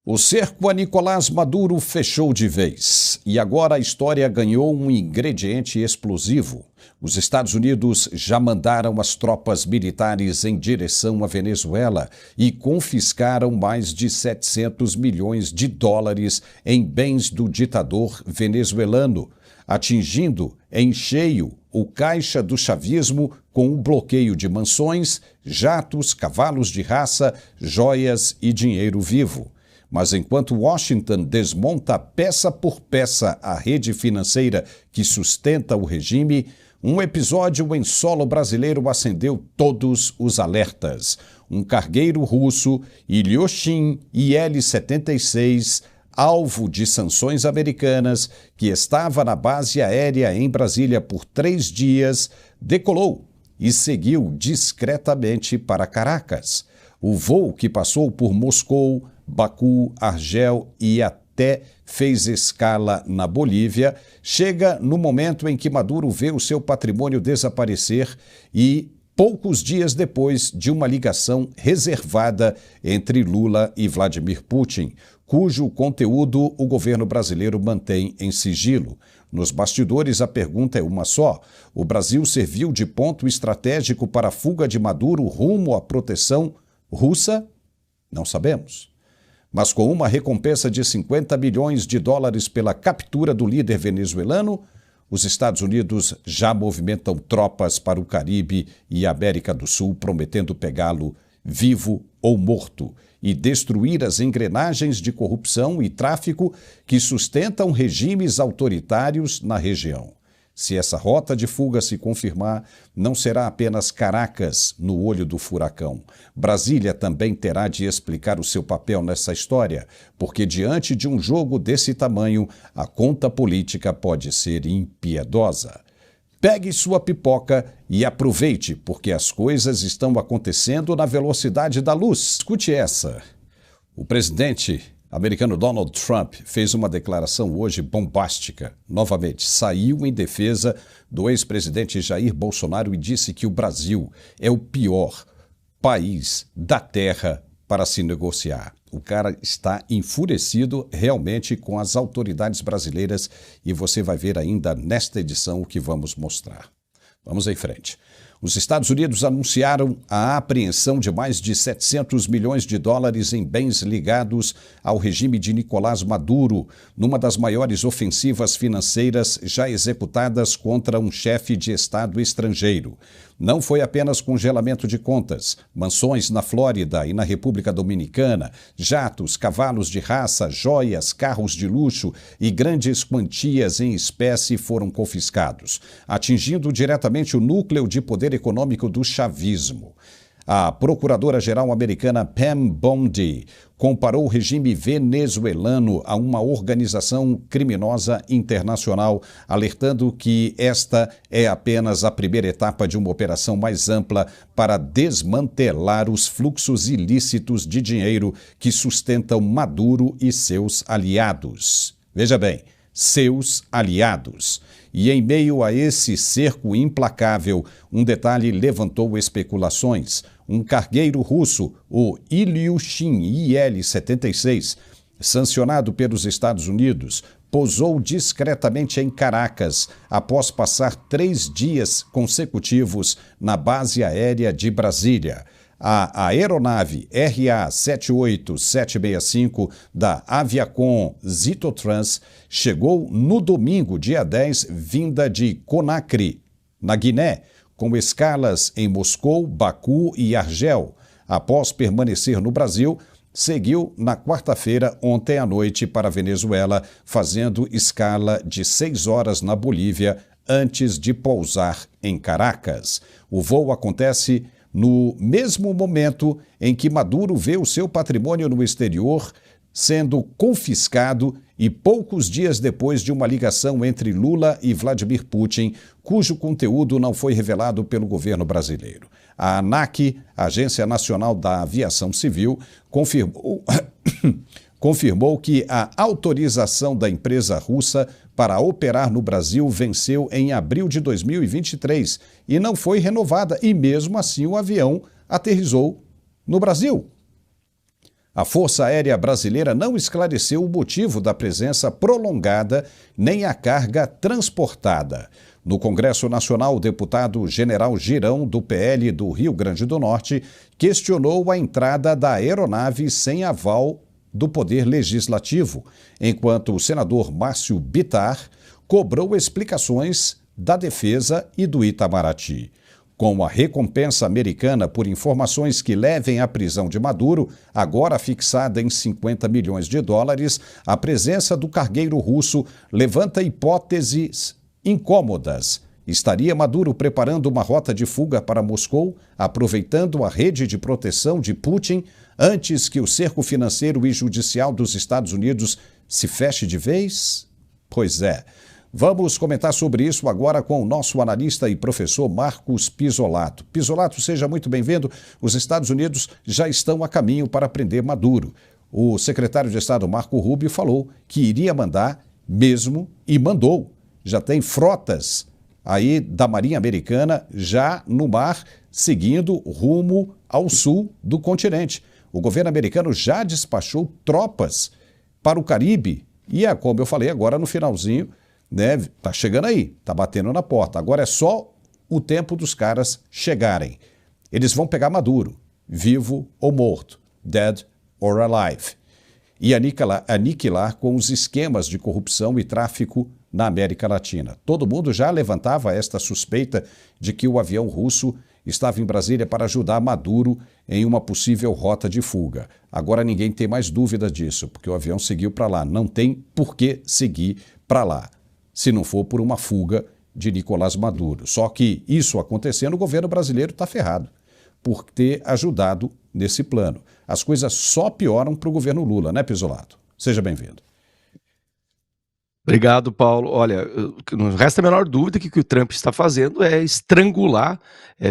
O cerco a Nicolás Maduro fechou de vez e agora a história ganhou um ingrediente explosivo. Os Estados Unidos já mandaram as tropas militares em direção à Venezuela e confiscaram mais de 700 milhões de dólares em bens do ditador venezuelano, atingindo em cheio o caixa do chavismo com o bloqueio de mansões, jatos, cavalos de raça, joias e dinheiro vivo. Mas enquanto Washington desmonta peça por peça a rede financeira que sustenta o regime, um episódio em solo brasileiro acendeu todos os alertas. Um cargueiro russo, Ilyushin IL-76, alvo de sanções americanas, que estava na base aérea em Brasília por 3 dias, decolou e seguiu discretamente para Caracas. O voo, que passou por Moscou, Baku, Argel e até fez escala na Bolívia, chega no momento em que Maduro vê o seu patrimônio desaparecer e poucos dias depois de uma ligação reservada entre Lula e Vladimir Putin, cujo conteúdo o governo brasileiro mantém em sigilo. Nos bastidores, a pergunta é uma só: o Brasil serviu de ponto estratégico para a fuga de Maduro rumo à proteção russa? Não sabemos. Mas com uma recompensa de 50 milhões de dólares pela captura do líder venezuelano, os Estados Unidos já movimentam tropas para o Caribe e a América do Sul, prometendo pegá-lo vivo ou morto e destruir as engrenagens de corrupção e tráfico que sustentam regimes autoritários na região. Se essa rota de fuga se confirmar, não será apenas Caracas no olho do furacão. Brasília também terá de explicar o seu papel nessa história, porque diante de um jogo desse tamanho, a conta política pode ser impiedosa. Pegue sua pipoca e aproveite, porque as coisas estão acontecendo na velocidade da luz. Escute essa. O presidente americano Donald Trump fez uma declaração hoje bombástica. Novamente, saiu em defesa do ex-presidente Jair Bolsonaro e disse que o Brasil é o pior país da Terra para se negociar. O cara está enfurecido realmente com as autoridades brasileiras e você vai ver ainda nesta edição o que vamos mostrar. Vamos em frente. Os Estados Unidos anunciaram a apreensão de mais de 700 milhões de dólares em bens ligados ao regime de Nicolás Maduro, numa das maiores ofensivas financeiras já executadas contra um chefe de Estado estrangeiro. Não foi apenas congelamento de contas, mansões na Flórida e na República Dominicana, jatos, cavalos de raça, joias, carros de luxo e grandes quantias em espécie foram confiscados, atingindo diretamente o núcleo de poder econômico do chavismo. A procuradora-geral americana Pam Bondi comparou o regime venezuelano a uma organização criminosa internacional, alertando que esta é apenas a primeira etapa de uma operação mais ampla para desmantelar os fluxos ilícitos de dinheiro que sustentam Maduro e seus aliados. Veja bem, seus aliados. E em meio a esse cerco implacável, um detalhe levantou especulações. Um cargueiro russo, o Ilyushin IL-76, sancionado pelos Estados Unidos, pousou discretamente em Caracas após passar 3 dias consecutivos na base aérea de Brasília. A aeronave RA-78765 da Aviacom Zitotrans chegou no domingo, dia 10, vinda de Conakry, na Guiné, com escalas em Moscou, Baku e Argel. Após permanecer no Brasil, seguiu na quarta-feira, ontem à noite, para a Venezuela, fazendo escala de 6 horas na Bolívia antes de pousar em Caracas. O voo acontece no mesmo momento em que Maduro vê o seu patrimônio no exterior sendo confiscado e poucos dias depois de uma ligação entre Lula e Vladimir Putin, cujo conteúdo não foi revelado pelo governo brasileiro. A ANAC, Agência Nacional da Aviação Civil, confirmou que a autorização da empresa russa para operar no Brasil venceu em abril de 2023 e não foi renovada, e mesmo assim o avião aterrissou no Brasil. A Força Aérea Brasileira não esclareceu o motivo da presença prolongada nem a carga transportada. No Congresso Nacional, o deputado General Girão, do PL do Rio Grande do Norte, questionou a entrada da aeronave sem aval do Poder Legislativo, enquanto o senador Márcio Bittar cobrou explicações da Defesa e do Itamaraty. Com a recompensa americana por informações que levem à prisão de Maduro, agora fixada em 50 milhões de dólares, a presença do cargueiro russo levanta hipóteses incômodas. Estaria Maduro preparando uma rota de fuga para Moscou, aproveitando a rede de proteção de Putin antes que o cerco financeiro e judicial dos Estados Unidos se feche de vez? Pois é. Vamos comentar sobre isso agora com o nosso analista e professor Marcos Pisolato. Pisolato, seja muito bem-vindo. Os Estados Unidos já estão a caminho para prender Maduro. O secretário de Estado Marco Rubio falou que iria mandar mesmo e mandou. Já tem frotas aí da Marinha Americana já no mar, seguindo rumo ao sul do continente. O governo americano já despachou tropas para o Caribe e, como eu falei agora no finalzinho, né, tá chegando aí, tá batendo na porta. Agora é só o tempo dos caras chegarem. Eles vão pegar Maduro, vivo ou morto, dead or alive, e aniquilar com os esquemas de corrupção e tráfico na América Latina. Todo mundo já levantava esta suspeita de que o avião russo estava em Brasília para ajudar Maduro em uma possível rota de fuga. Agora ninguém tem mais dúvida disso, porque o avião seguiu para lá. Não tem por que seguir para lá, se não for por uma fuga de Nicolás Maduro. Só que isso acontecendo, o governo brasileiro está ferrado por ter ajudado nesse plano. As coisas só pioram para o governo Lula, né, Pisolato? Seja bem-vindo. Obrigado, Paulo. Olha, não resta a menor dúvida que o que o Trump está fazendo é estrangular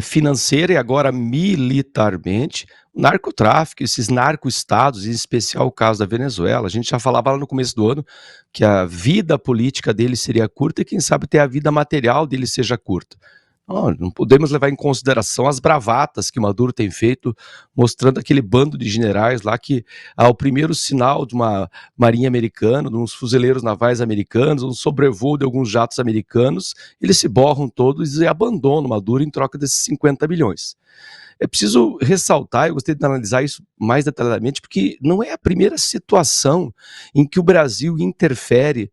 financeira e agora militarmente o narcotráfico, esses narco-estados, em especial o caso da Venezuela. A gente já falava lá no começo do ano que a vida política dele seria curta e quem sabe até a vida material dele seja curta. Não podemos levar em consideração as bravatas que Maduro tem feito, mostrando aquele bando de generais lá que, ao primeiro sinal de uma marinha americana, de uns fuzileiros navais americanos, um sobrevoo de alguns jatos americanos, eles se borram todos e abandonam Maduro em troca desses 50 milhões. É preciso ressaltar, eu gostei de analisar isso mais detalhadamente, porque não é a primeira situação em que o Brasil interfere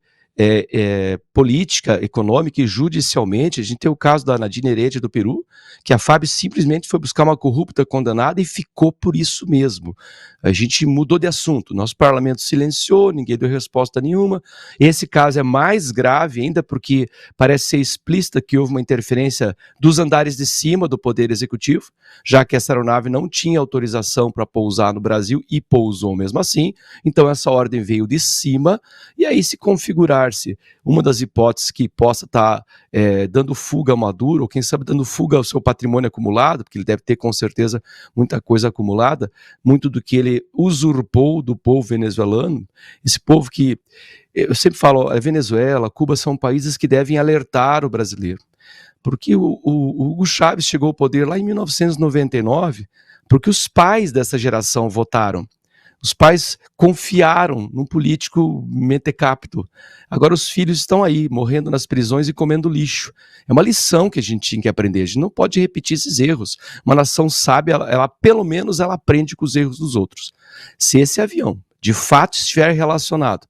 política, econômica e judicialmente. A gente tem o caso da Nadine Heredia do Peru, que a FAB simplesmente foi buscar uma corrupta condenada e ficou por isso mesmo. A gente mudou de assunto, nosso parlamento silenciou, ninguém deu resposta nenhuma. Esse caso é mais grave ainda porque parece ser explícita que houve uma interferência dos andares de cima do Poder Executivo, já que essa aeronave não tinha autorização para pousar no Brasil e pousou mesmo assim. Então essa ordem veio de cima e aí se configurar uma das hipóteses que possa estar dando fuga a Maduro, ou quem sabe dando fuga ao seu patrimônio acumulado, porque ele deve ter com certeza muita coisa acumulada, muito do que ele usurpou do povo venezuelano, esse povo que, eu sempre falo, a Venezuela, Cuba são países que devem alertar o brasileiro, porque o Hugo Chávez chegou ao poder lá em 1999, porque os pais dessa geração votaram. Os pais confiaram num político mentecapto. Agora os filhos estão aí, morrendo nas prisões e comendo lixo. É uma lição que a gente tinha que aprender. A gente não pode repetir esses erros. Uma nação sábia, ela pelo menos ela aprende com os erros dos outros. Se esse avião, de fato, estiver relacionado,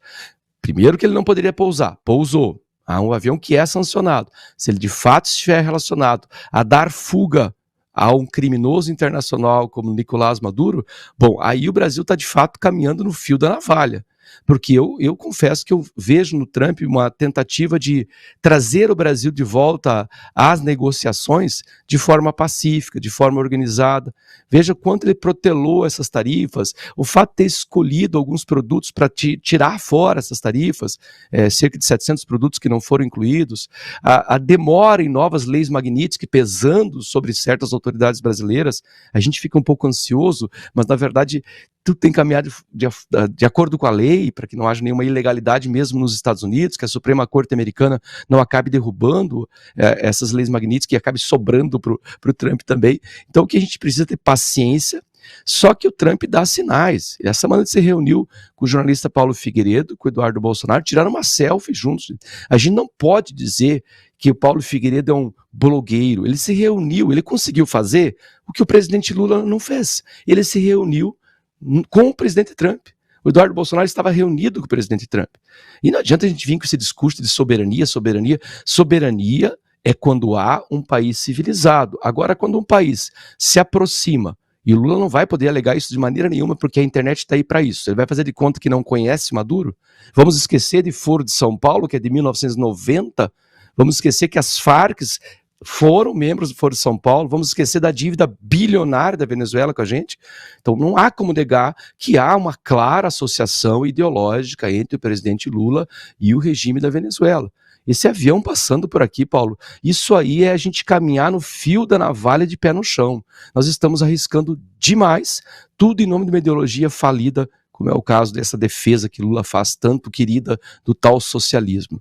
primeiro que ele não poderia pousar, pousou. Há um avião que é sancionado. Se ele de fato estiver relacionado a dar fuga a um criminoso internacional como Nicolás Maduro, bom, aí o Brasil está de fato caminhando no fio da navalha. Porque eu confesso que eu vejo no Trump uma tentativa de trazer o Brasil de volta às negociações de forma pacífica, de forma organizada. Veja quanto ele protelou essas tarifas, o fato de ter escolhido alguns produtos para tirar fora essas tarifas, cerca de 700 produtos que não foram incluídos, a demora em novas leis Magnitsky pesando sobre certas autoridades brasileiras. A gente fica um pouco ansioso, mas na verdade tudo tem caminhado de acordo com a lei, para que não haja nenhuma ilegalidade mesmo nos Estados Unidos, que a Suprema Corte Americana não acabe derrubando essas leis Magnitsky e acabe sobrando para o Trump também. Então o que a gente precisa é ter paciência Só que o Trump dá sinais. Essa semana ele se reuniu com o jornalista Paulo Figueiredo, com o Eduardo Bolsonaro, tiraram uma selfie juntos. A gente não pode dizer que o Paulo Figueiredo é um blogueiro. Ele se reuniu, ele conseguiu fazer o que o presidente Lula não fez. Ele se reuniu com o presidente Trump. O Eduardo Bolsonaro estava reunido com o presidente Trump. E não adianta a gente vir com esse discurso de soberania. Soberania é quando há um país civilizado. Agora, quando um país se aproxima, e o Lula não vai poder alegar isso de maneira nenhuma, porque a internet está aí para isso. Ele vai fazer de conta que não conhece Maduro? Vamos esquecer de Foro de São Paulo, que é de 1990? Vamos esquecer que as Farc foram membros do Foro de São Paulo? Vamos esquecer da dívida bilionária da Venezuela com a gente? Então não há como negar que há uma clara associação ideológica entre o presidente Lula e o regime da Venezuela. Esse avião passando por aqui, Paulo, isso aí é a gente caminhar no fio da navalha de pé no chão. Nós estamos arriscando demais, tudo em nome de uma ideologia falida, como é o caso dessa defesa que Lula faz tanto querida do tal socialismo.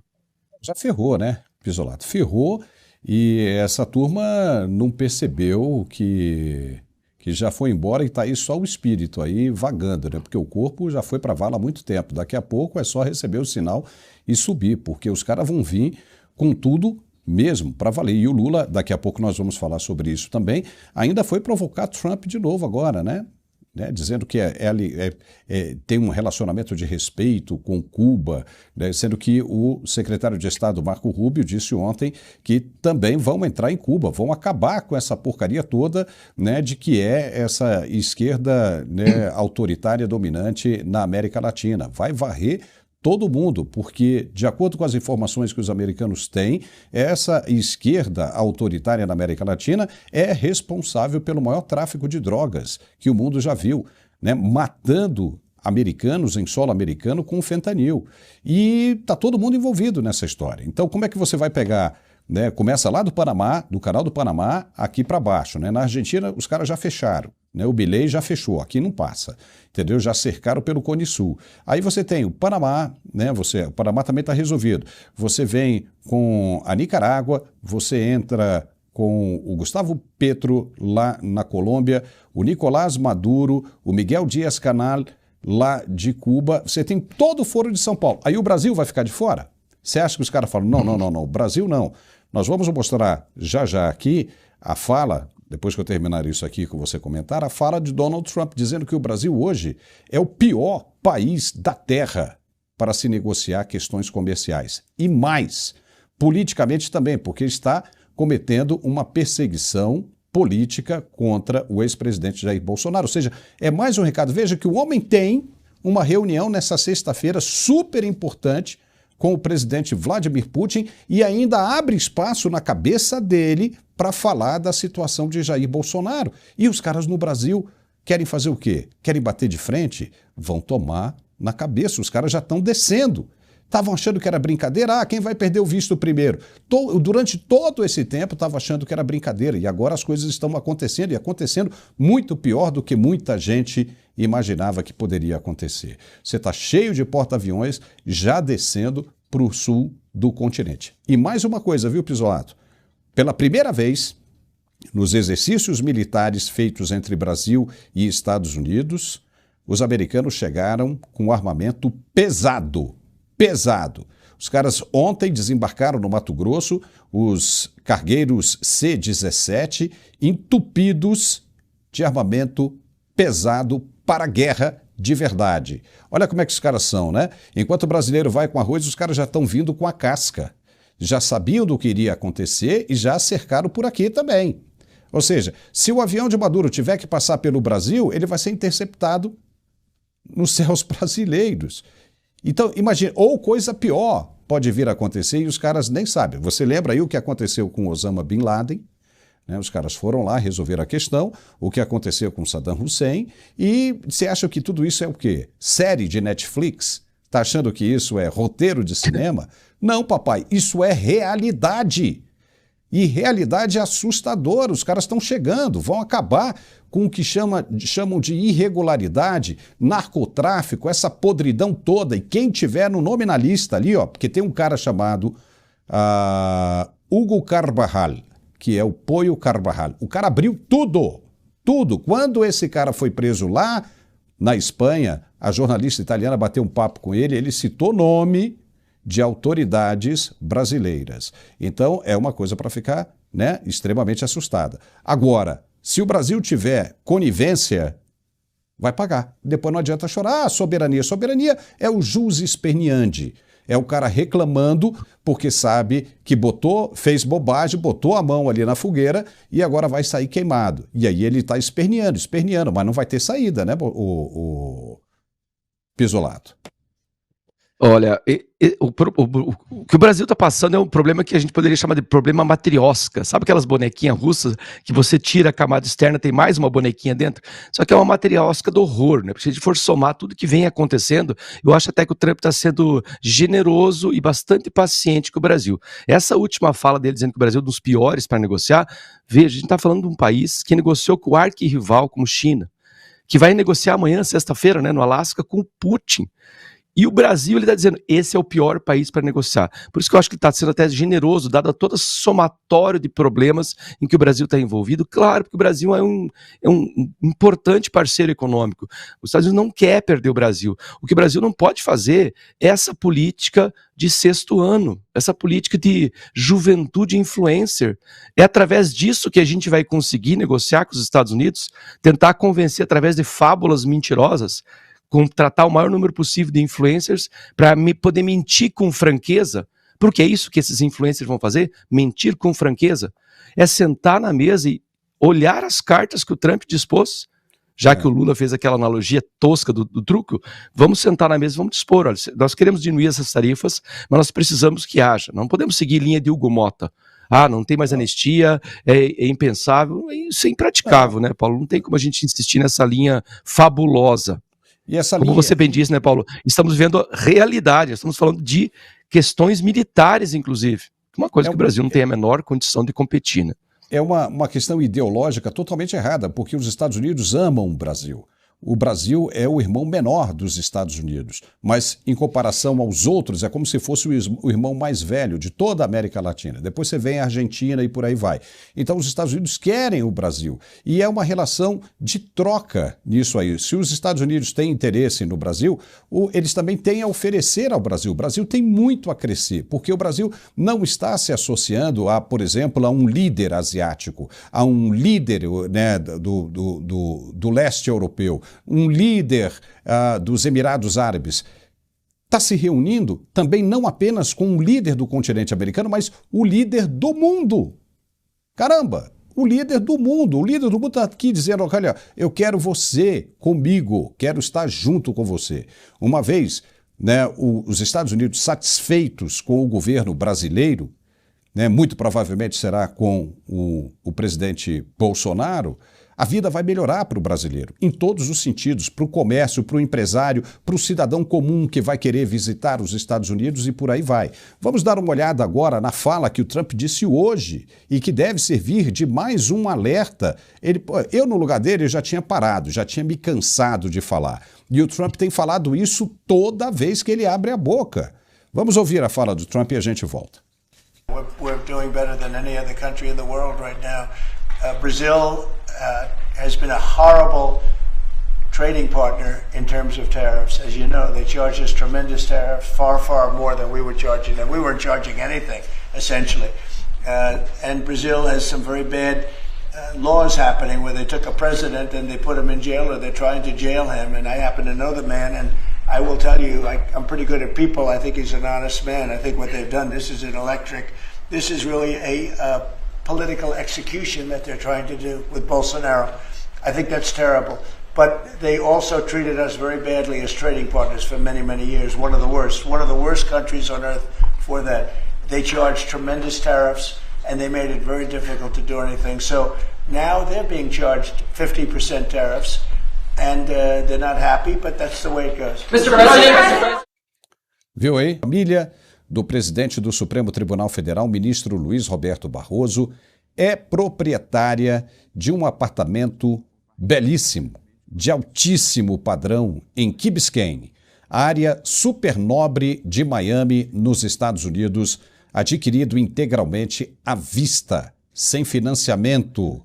Já ferrou, né, Pisolato? Ferrou, e essa turma não percebeu que já foi embora e está aí só o espírito aí vagando, né? Porque o corpo já foi para a vala há muito tempo. Daqui a pouco é só receber o sinal e subir, porque os caras vão vir com tudo mesmo para valer. E o Lula, daqui a pouco nós vamos falar sobre isso também, ainda foi provocar Trump de novo agora, né? Dizendo que tem um relacionamento de respeito com Cuba, né? Sendo que o secretário de Estado, Marco Rubio, disse ontem que também vão entrar em Cuba, vão acabar com essa porcaria toda, né, de que é essa esquerda, né, autoritária dominante na América Latina. Vai varrer todo mundo, porque, de acordo com as informações que os americanos têm, essa esquerda autoritária na América Latina é responsável pelo maior tráfico de drogas que o mundo já viu, né? Matando americanos em solo americano com fentanil. E está todo mundo envolvido nessa história. Então, como é que você vai pegar, né? Começa lá do Panamá, do Canal do Panamá, aqui para baixo, né? Na Argentina, os caras já fecharam, né? O Milei já fechou, aqui não passa, entendeu? Já cercaram pelo Cone Sul. Aí você tem o Panamá, né? O Panamá também está resolvido. Você vem com a Nicarágua, você entra com o Gustavo Petro lá na Colômbia, o Nicolás Maduro, o Miguel Díaz-Canel lá de Cuba. Você tem todo o Foro de São Paulo. Aí o Brasil vai ficar de fora? Você acha que os caras falam, não, Brasil não. Nós vamos mostrar já aqui a fala, depois que eu terminar isso aqui com você comentar, a fala de Donald Trump, dizendo que o Brasil hoje é o pior país da Terra para se negociar questões comerciais. E mais, politicamente também, porque está cometendo uma perseguição política contra o ex-presidente Jair Bolsonaro. Ou seja, é mais um recado. Veja que o homem tem uma reunião nessa sexta-feira super importante com o presidente Vladimir Putin e ainda abre espaço na cabeça dele para falar da situação de Jair Bolsonaro. E os caras no Brasil querem fazer o quê? Querem bater de frente? Vão tomar na cabeça. Os caras já estão descendo. Estavam achando que era brincadeira? Quem vai perder o visto primeiro? Durante todo esse tempo estavam achando que era brincadeira e agora as coisas estão acontecendo e acontecendo muito pior do que muita gente imaginava que poderia acontecer. Você está cheio de porta-aviões já descendo para o sul do continente. E mais uma coisa, viu, Pisolato? Pela primeira vez, nos exercícios militares feitos entre Brasil e Estados Unidos, os americanos chegaram com armamento pesado. Os caras ontem desembarcaram no Mato Grosso os cargueiros C-17 entupidos de armamento pesado para a guerra de verdade. Olha como é que os caras são, né? Enquanto o brasileiro vai com arroz, os caras já estão vindo com a casca. Já sabiam do que iria acontecer e já cercaram por aqui também. Ou seja, se o avião de Maduro tiver que passar pelo Brasil, ele vai ser interceptado nos céus brasileiros. Então, imagine, ou coisa pior pode vir a acontecer e os caras nem sabem. Você lembra aí o que aconteceu com Osama Bin Laden? Né? Os caras foram lá resolver a questão, o que aconteceu com Saddam Hussein, e você acha que tudo isso é o quê? Série de Netflix? Tá achando que isso é roteiro de cinema? Não, papai, isso é realidade. E realidade assustadora. Os caras estão chegando, vão acabar com o que chamam de irregularidade, narcotráfico, essa podridão toda. E quem tiver no nome na lista ali, ó, porque tem um cara chamado Hugo Carvajal, que é o Pollo Carvajal. O cara abriu tudo. Tudo. Quando esse cara foi preso lá na Espanha, a jornalista italiana bateu um papo com ele citou nome de autoridades brasileiras. Então, é uma coisa para ficar, né, extremamente assustada. Agora, se o Brasil tiver conivência, vai pagar. Depois não adianta chorar. Soberania. Soberania é o jus esperneandi. É o cara reclamando porque sabe que fez bobagem, botou a mão ali na fogueira e agora vai sair queimado. E aí ele está esperneando, mas não vai ter saída, né, o Pisolato? Olha, o que o Brasil está passando é um problema que a gente poderia chamar de problema matriosca. Sabe aquelas bonequinhas russas que você tira a camada externa, tem mais uma bonequinha dentro? Só que é uma matriosca do horror, né? Porque se a gente for somar tudo que vem acontecendo, eu acho até que o Trump está sendo generoso e bastante paciente com o Brasil. Essa última fala dele dizendo que o Brasil é um dos piores para negociar, veja, a gente está falando de um país que negociou com o arquirrival como China, que vai negociar amanhã, sexta-feira, né, no Alasca, com o Putin. E o Brasil, ele está dizendo, esse é o pior país para negociar. Por isso que eu acho que ele está sendo até generoso, dado todo o somatório de problemas em que o Brasil está envolvido. Claro, porque o Brasil é um importante parceiro econômico. Os Estados Unidos não quer perder o Brasil. O que o Brasil não pode fazer é essa política de sexto ano, essa política de juventude influencer. É através disso que a gente vai conseguir negociar com os Estados Unidos, tentar convencer através de fábulas mentirosas, contratar o maior número possível de influencers para poder mentir com franqueza, porque é isso que esses influencers vão fazer, mentir com franqueza, é sentar na mesa e olhar as cartas que o Trump dispôs, já que o Lula fez aquela analogia tosca do truco, vamos sentar na mesa e vamos dispor, olha, nós queremos diminuir essas tarifas, mas nós precisamos que haja, não podemos seguir linha de Hugo Mota. Não tem mais anistia, é impensável, isso é impraticável, né, Paulo? Não tem como a gente insistir nessa linha fabulosa. E essa Como você bem disse, né, Paulo? Estamos vendo a realidade, estamos falando de questões militares, inclusive. Uma coisa que o Brasil não tem a menor condição de competir, né? É uma questão ideológica totalmente errada, porque os Estados Unidos amam o Brasil. O Brasil é o irmão menor dos Estados Unidos, mas em comparação aos outros é como se fosse o irmão mais velho de toda a América Latina. Depois você vem a Argentina e por aí vai. Então os Estados Unidos querem o Brasil e é uma relação de troca nisso aí. Se os Estados Unidos têm interesse no Brasil, eles também têm a oferecer ao Brasil. O Brasil tem muito a crescer, porque o Brasil não está se associando por exemplo, a um líder asiático, a um líder, né, do leste europeu, um líder dos Emirados Árabes. Está se reunindo também não apenas com um líder do continente americano, mas o líder do mundo. Caramba, o líder do mundo. O líder do mundo está aqui dizendo, olha, eu quero você comigo, quero estar junto com você. Uma vez, né, os Estados Unidos satisfeitos com o governo brasileiro, né, muito provavelmente será com o presidente Bolsonaro, a vida vai melhorar para o brasileiro, em todos os sentidos, para o comércio, para o empresário, para o cidadão comum que vai querer visitar os Estados Unidos e por aí vai. Vamos dar uma olhada agora na fala que o Trump disse hoje e que deve servir de mais um alerta. Eu, no lugar dele, já tinha parado, já tinha me cansado de falar. E o Trump tem falado isso toda vez que ele abre a boca. Vamos ouvir a fala do Trump e a gente volta. We're doing better than any other country in the world right now. Brazil has been a horrible trading partner in terms of tariffs. As you know, they charge us tremendous tariffs, far, far more than we were charging them. We weren't charging anything, essentially. And Brazil has some very bad laws happening where they took a president and they put him in jail, or they're trying to jail him. And I happen to know the man, and I will tell you, I'm pretty good at people. I think he's an honest man. I think what they've done, this is this is really a political execution that they're trying to do with Bolsonaro. I think that's terrible. But they also treated us very badly as trading partners for many, many years. One of the worst countries on earth for that. They charged tremendous tariffs, and they made it very difficult to do anything. So now they're being charged 50% tariffs, and they're not happy, but that's the way it goes. Mr. President. Viu aí? Família do presidente do Supremo Tribunal Federal, ministro Luiz Roberto Barroso, é proprietária de um apartamento belíssimo, de altíssimo padrão, em Key Biscayne, área supernobre de Miami, nos Estados Unidos, adquirido integralmente à vista, sem financiamento.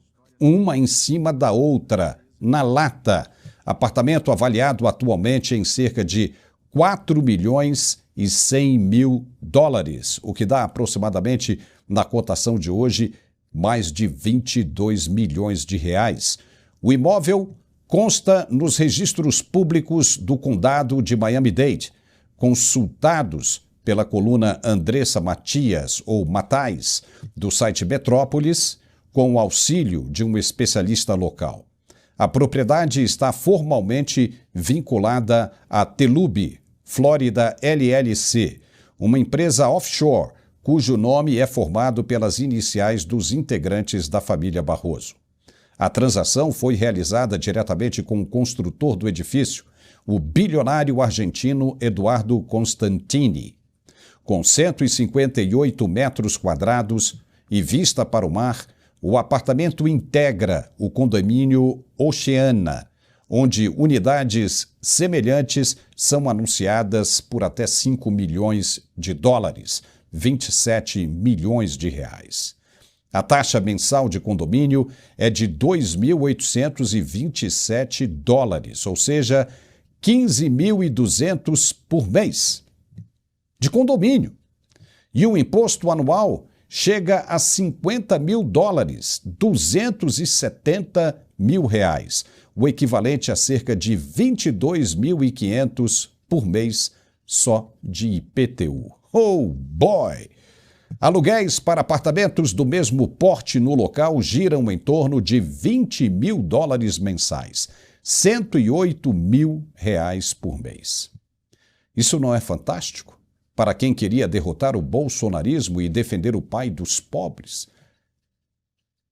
uma em cima da outra, na lata. Apartamento avaliado atualmente em cerca de 4 milhões e 100 mil dólares, o que dá aproximadamente, na cotação de hoje, mais de 22 milhões de reais. O imóvel consta nos registros públicos do condado de Miami-Dade, consultados pela coluna Andressa Matias, ou Matais, do site Metrópolis, com o auxílio de um especialista local. A propriedade está formalmente vinculada à Telub Florida LLC, uma empresa offshore, cujo nome é formado pelas iniciais dos integrantes da família Barroso. A transação foi realizada diretamente com o construtor do edifício, o bilionário argentino Eduardo Constantini. Com 158 metros quadrados e vista para o mar, o apartamento integra o condomínio Oceana, onde unidades semelhantes são anunciadas por até 5 milhões de dólares, 27 milhões de reais. A taxa mensal de condomínio é de 2.827 dólares, ou seja, 15.200 por mês de condomínio. E o imposto anual chega a 50 mil dólares, 270 mil reais, o equivalente a cerca de 22.500 por mês só de IPTU. Oh boy! Aluguéis para apartamentos do mesmo porte no local giram em torno de 20 mil dólares mensais, 108 mil reais por mês. Isso não é fantástico? Para quem queria derrotar o bolsonarismo e defender o pai dos pobres?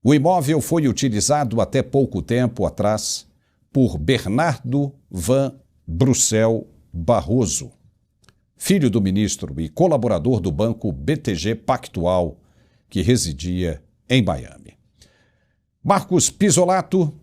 O imóvel foi utilizado até pouco tempo atrás por Bernardo Van Brussel Barroso, filho do ministro e colaborador do banco BTG Pactual, que residia em Miami. Marcos Pisolato,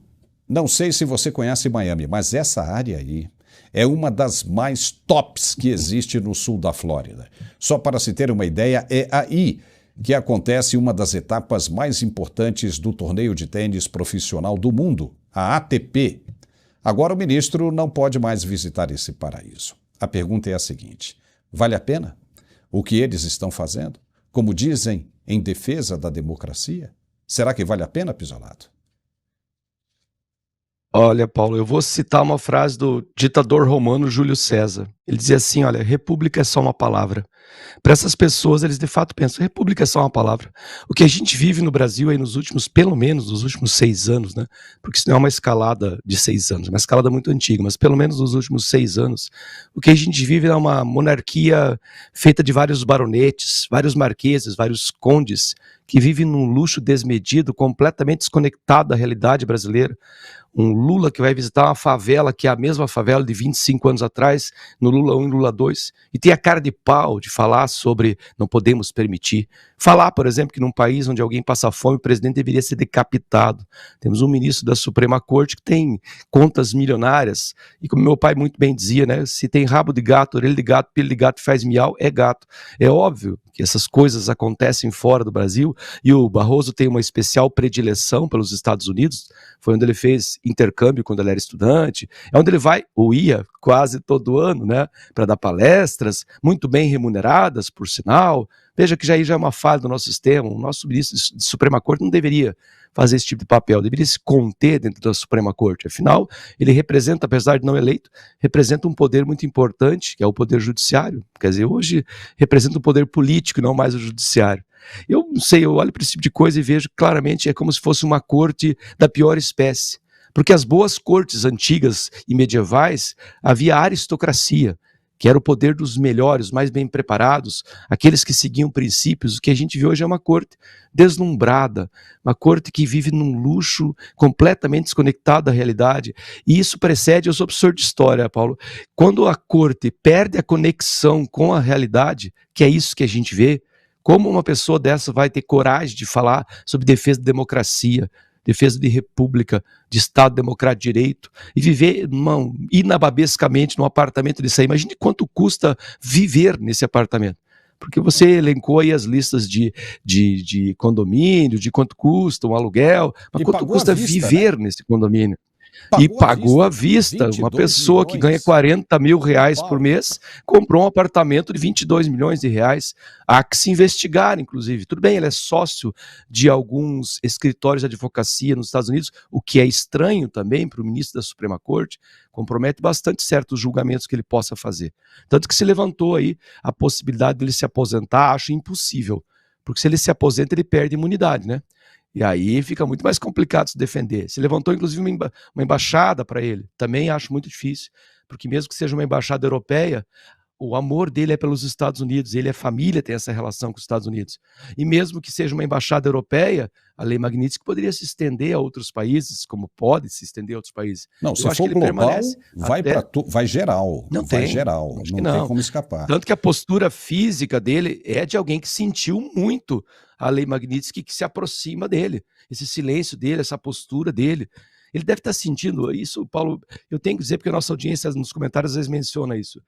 não sei se você conhece Miami, mas essa área aí é uma das mais tops que existe no sul da Flórida. Só para se ter uma ideia, é aí que acontece uma das etapas mais importantes do torneio de tênis profissional do mundo, a ATP. Agora o ministro não pode mais visitar esse paraíso. A pergunta é a seguinte: vale a pena o que eles estão fazendo? Como dizem, em defesa da democracia? Será que vale a pena, Pisolato? Olha, Paulo, eu vou citar uma frase do ditador romano Júlio César. Ele dizia assim, olha, república é só uma palavra. Para essas pessoas, eles de fato pensam, república é só uma palavra. O que a gente vive no Brasil aí nos últimos, pelo menos nos últimos 6 anos, né? Porque isso não é uma escalada de 6 anos, é uma escalada muito antiga, mas pelo menos nos últimos 6 anos, o que a gente vive é uma monarquia feita de vários baronetes, vários marqueses, vários condes, que vivem num luxo desmedido, completamente desconectado da realidade brasileira. Um Lula que vai visitar uma favela, que é a mesma favela de 25 anos atrás, no Lula 1 e Lula 2, e tem a cara de pau de falar sobre não podemos permitir. Falar, por exemplo, que num país onde alguém passa fome, o presidente deveria ser decapitado. Temos um ministro da Suprema Corte que tem contas milionárias, e como meu pai muito bem dizia, né, se tem rabo de gato, orelha de gato, pelo de gato faz miau, é gato. É óbvio que essas coisas acontecem fora do Brasil, e o Barroso tem uma especial predileção pelos Estados Unidos, foi onde ele fez intercâmbio quando ele era estudante, é onde ele vai, ou ia, quase todo ano, né, para dar palestras, muito bem remuneradas, por sinal. Veja que já é uma falha do nosso sistema, o nosso ministro de Suprema Corte não deveria fazer esse tipo de papel, deveria se conter dentro da Suprema Corte. Afinal, ele representa, apesar de não eleito, representa um poder muito importante, que é o poder judiciário. Quer dizer, hoje representa o poder político e não mais o judiciário. Eu não sei, eu olho para esse tipo de coisa e vejo claramente é como se fosse uma corte da pior espécie. Porque as boas cortes antigas e medievais havia aristocracia, que era o poder dos melhores, os mais bem preparados, aqueles que seguiam princípios. O que a gente vê hoje é uma corte deslumbrada, uma corte que vive num luxo completamente desconectado da realidade. E isso precede, eu sou professor de história, Paulo, quando a corte perde a conexão com a realidade, que é isso que a gente vê, como uma pessoa dessa vai ter coragem de falar sobre defesa da democracia, defesa de república, de Estado democrático de direito, e viver inababescamente num apartamento desse aí? Imagine quanto custa viver nesse apartamento. Porque você elencou aí as listas de condomínio, de quanto custa um aluguel, mas quanto custa viver nesse condomínio. E pagou à vista. Uma pessoa que ganha 40 mil reais por mês comprou um apartamento de 22 milhões de reais. Há que se investigar, inclusive. Tudo bem, ele é sócio de alguns escritórios de advocacia nos Estados Unidos, o que é estranho também para o ministro da Suprema Corte, compromete bastante certos julgamentos que ele possa fazer. Tanto que se levantou aí a possibilidade de ele se aposentar, acho impossível. Porque se ele se aposenta, ele perde imunidade, né? E aí fica muito mais complicado se defender. Se levantou, inclusive, uma embaixada para ele. Também acho muito difícil, porque mesmo que seja uma embaixada europeia, o amor dele é pelos Estados Unidos, ele é família, tem essa relação com os Estados Unidos. E mesmo que seja uma embaixada europeia, a lei Magnitsky poderia se estender a outros países, como pode se estender a outros países. Não, se for global, vai geral. Não vai tem, geral, não tem como escapar. Tanto que a postura física dele é de alguém que sentiu muito a lei Magnitsky, que se aproxima dele. Esse silêncio dele, essa postura dele. Ele deve estar sentindo isso, Paulo, eu tenho que dizer, porque a nossa audiência nos comentários às vezes menciona isso.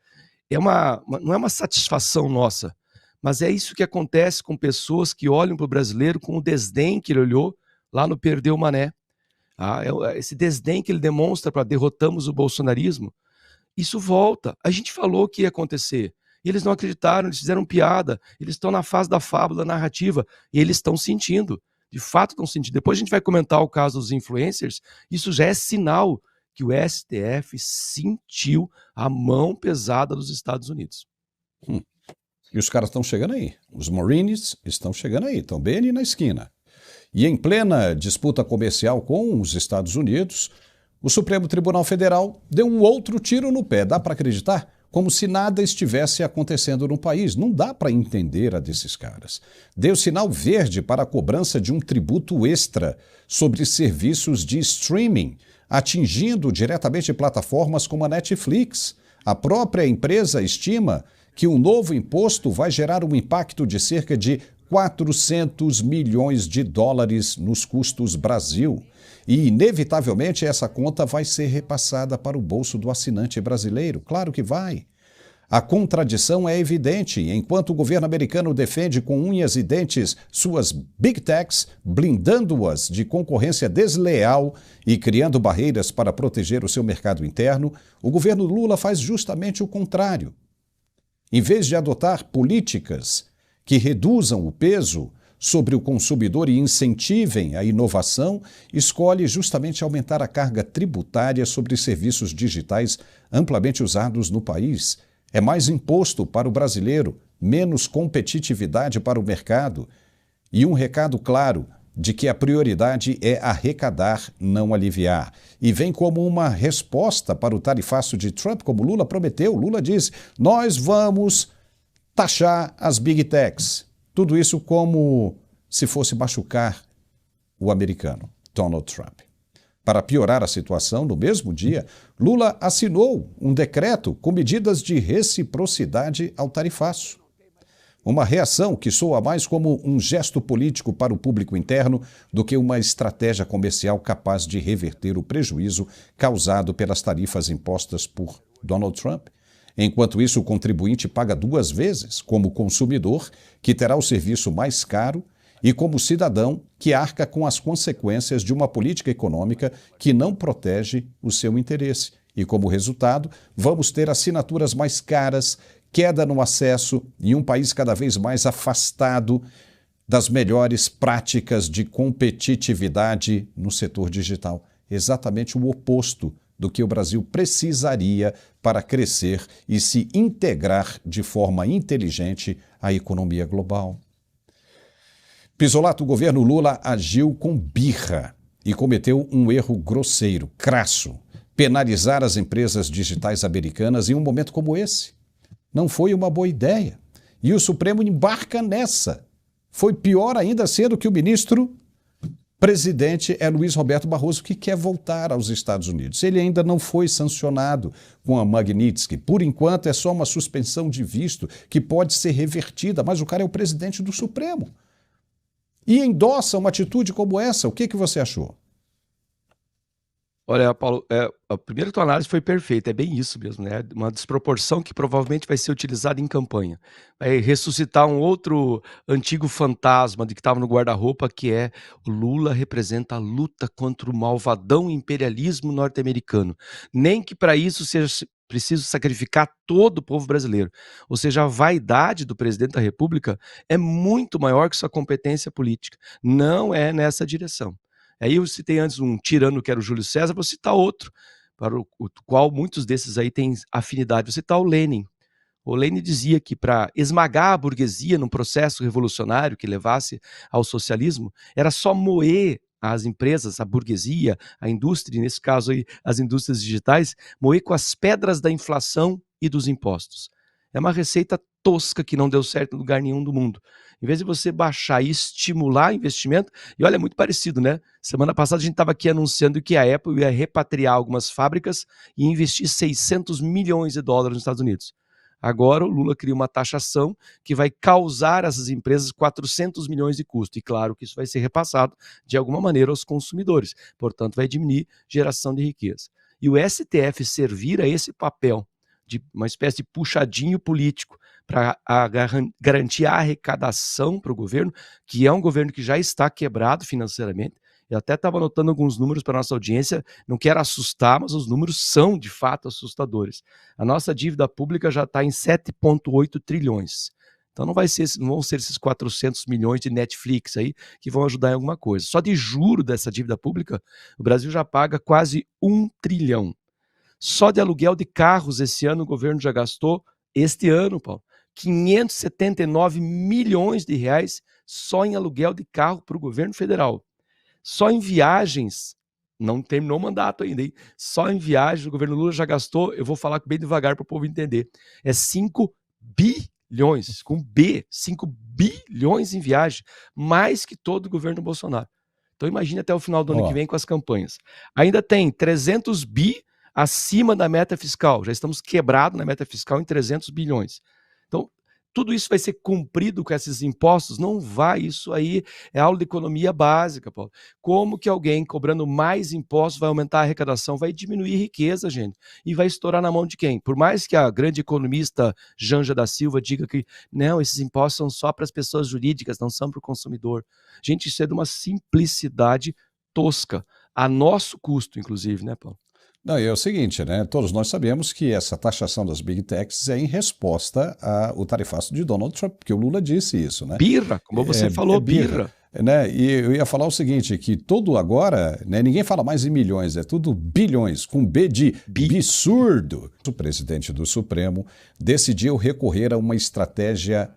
Não é uma satisfação nossa, mas é isso que acontece com pessoas que olham para o brasileiro com o desdém que ele olhou lá no Perdeu Mané. Esse desdém que ele demonstra para derrotamos o bolsonarismo, isso volta. A gente falou que ia acontecer. E eles não acreditaram, eles fizeram piada, eles estão na fase da fábula narrativa, e eles estão sentindo, de fato estão sentindo. Depois a gente vai comentar o caso dos influencers, isso já é sinal que o STF sentiu a mão pesada dos Estados Unidos. E os caras estão chegando aí, os Marines estão chegando aí, estão bem ali na esquina. E em plena disputa comercial com os Estados Unidos, o Supremo Tribunal Federal deu um outro tiro no pé, dá para acreditar? Como se nada estivesse acontecendo no país. Não dá para entender a desses caras. Deu sinal verde para a cobrança de um tributo extra sobre serviços de streaming, atingindo diretamente plataformas como a Netflix. A própria empresa estima que o novo imposto vai gerar um impacto de cerca de 400 milhões de dólares nos custos Brasil. E, inevitavelmente, essa conta vai ser repassada para o bolso do assinante brasileiro. Claro que vai. A contradição é evidente. Enquanto o governo americano defende com unhas e dentes suas big techs, blindando-as de concorrência desleal e criando barreiras para proteger o seu mercado interno, o governo Lula faz justamente o contrário. Em vez de adotar políticas que reduzam o peso sobre o consumidor e incentivem a inovação, escolhe justamente aumentar a carga tributária sobre serviços digitais amplamente usados no país. É mais imposto para o brasileiro, menos competitividade para o mercado e um recado claro de que a prioridade é arrecadar, não aliviar. E vem como uma resposta para o tarifaço de Trump, como Lula prometeu. Lula disse, nós vamos taxar as big techs. Tudo isso como se fosse machucar o americano, Donald Trump. Para piorar a situação, no mesmo dia, Lula assinou um decreto com medidas de reciprocidade ao tarifaço. Uma reação que soa mais como um gesto político para o público interno do que uma estratégia comercial capaz de reverter o prejuízo causado pelas tarifas impostas por Donald Trump. Enquanto isso, o contribuinte paga duas vezes, como consumidor, que terá o serviço mais caro, e como cidadão, que arca com as consequências de uma política econômica que não protege o seu interesse. E, como resultado, vamos ter assinaturas mais caras, queda no acesso e um país cada vez mais afastado das melhores práticas de competitividade no setor digital. Exatamente o oposto do que o Brasil precisaria para crescer e se integrar de forma inteligente à economia global. Pisolato, o governo Lula agiu com birra e cometeu um erro grosseiro, crasso, penalizar as empresas digitais americanas em um momento como esse. Não foi uma boa ideia. E o Supremo embarca nessa. Foi pior ainda sendo que o ministro presidente é Luiz Roberto Barroso, que quer voltar aos Estados Unidos. Ele ainda não foi sancionado com a Magnitsky. Por enquanto, é só uma suspensão de visto que pode ser revertida, mas o cara é o presidente do Supremo. E endossa uma atitude como essa. O que você achou? Olha, Paulo, a primeira tua análise foi perfeita, é bem isso mesmo, né? Uma desproporção que provavelmente vai ser utilizada em campanha. Vai ressuscitar um outro antigo fantasma de que estava no guarda-roupa, que é o Lula representa a luta contra o malvadão imperialismo norte-americano. Nem que para isso seja preciso sacrificar todo o povo brasileiro. Ou seja, a vaidade do presidente da República é muito maior que sua competência política. Não é nessa direção. Aí eu citei antes um tirano que era o Júlio César, vou citar outro, para o qual muitos desses aí têm afinidade. Vou citar o Lenin. O Lenin dizia que para esmagar a burguesia num processo revolucionário que levasse ao socialismo, era só moer as empresas, a burguesia, a indústria, nesse caso aí as indústrias digitais, moer com as pedras da inflação e dos impostos. É uma receita tosca que não deu certo em lugar nenhum do mundo. Em vez de você baixar e estimular investimento, e olha, é muito parecido, né? Semana passada a gente estava aqui anunciando que a Apple ia repatriar algumas fábricas e investir 600 milhões de dólares nos Estados Unidos. Agora o Lula cria uma taxação que vai causar a essas empresas 400 milhões de custo. E claro que isso vai ser repassado de alguma maneira aos consumidores. Portanto, vai diminuir geração de riqueza. E o STF servir a esse papel de uma espécie de puxadinho político para garantir a arrecadação para o governo, que é um governo que já está quebrado financeiramente. Eu até estava anotando alguns números para a nossa audiência, não quero assustar, mas os números são de fato assustadores. A nossa dívida pública já está em 7,8 trilhões. Então não vão ser esses 400 milhões de Netflix aí que vão ajudar em alguma coisa. Só de juro dessa dívida pública, o Brasil já paga quase 1 trilhão. Só de aluguel de carros esse ano o governo já gastou, este ano, Paulo, 579 milhões de reais só em aluguel de carro para o governo federal. Só em viagens, não terminou o mandato ainda, hein? Só em viagens o governo Lula já gastou, eu vou falar bem devagar para o povo entender, é 5 bilhões, com B, 5 bilhões em viagem, mais que todo o governo Bolsonaro. Então imagine até o final do ano que vem com as campanhas. Ainda tem 300 bi acima da meta fiscal, já estamos quebrados na meta fiscal em 300 bilhões. Então, tudo isso vai ser cumprido com esses impostos? Não vai, isso aí é aula de economia básica, Paulo. Como que alguém cobrando mais impostos vai aumentar a arrecadação? Vai diminuir riqueza, gente, e vai estourar na mão de quem? Por mais que a grande economista Janja da Silva diga que não, esses impostos são só para as pessoas jurídicas, não são para o consumidor. Gente, isso é de uma simplicidade tosca, a nosso custo, inclusive, né, Paulo? Não, e é o seguinte, né? Todos nós sabemos que essa taxação das Big Techs é em resposta ao tarifaço de Donald Trump, porque o Lula disse isso, né? Birra, como você falou, birra. Né? E eu ia falar o seguinte, que tudo agora, né, ninguém fala mais em milhões, é tudo bilhões, com B de absurdo. O presidente do Supremo decidiu recorrer a uma estratégia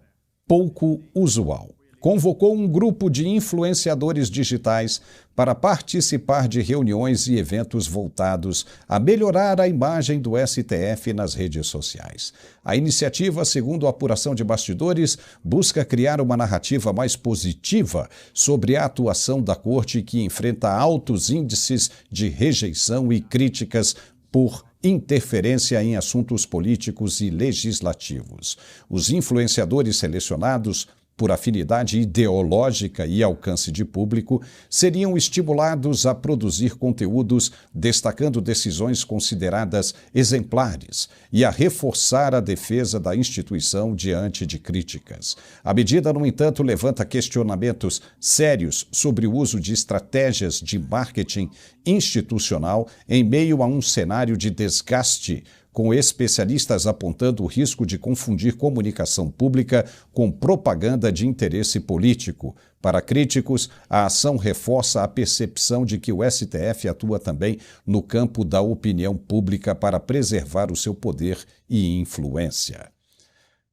pouco usual. Convocou um grupo de influenciadores digitais para participar de reuniões e eventos voltados a melhorar a imagem do STF nas redes sociais. A iniciativa, segundo a apuração de bastidores, busca criar uma narrativa mais positiva sobre a atuação da Corte, que enfrenta altos índices de rejeição e críticas por interferência em assuntos políticos e legislativos. Os influenciadores selecionados por afinidade ideológica e alcance de público, seriam estimulados a produzir conteúdos destacando decisões consideradas exemplares e a reforçar a defesa da instituição diante de críticas. A medida, no entanto, levanta questionamentos sérios sobre o uso de estratégias de marketing institucional em meio a um cenário de desgaste, com especialistas apontando o risco de confundir comunicação pública com propaganda de interesse político. Para críticos, a ação reforça a percepção de que o STF atua também no campo da opinião pública para preservar o seu poder e influência.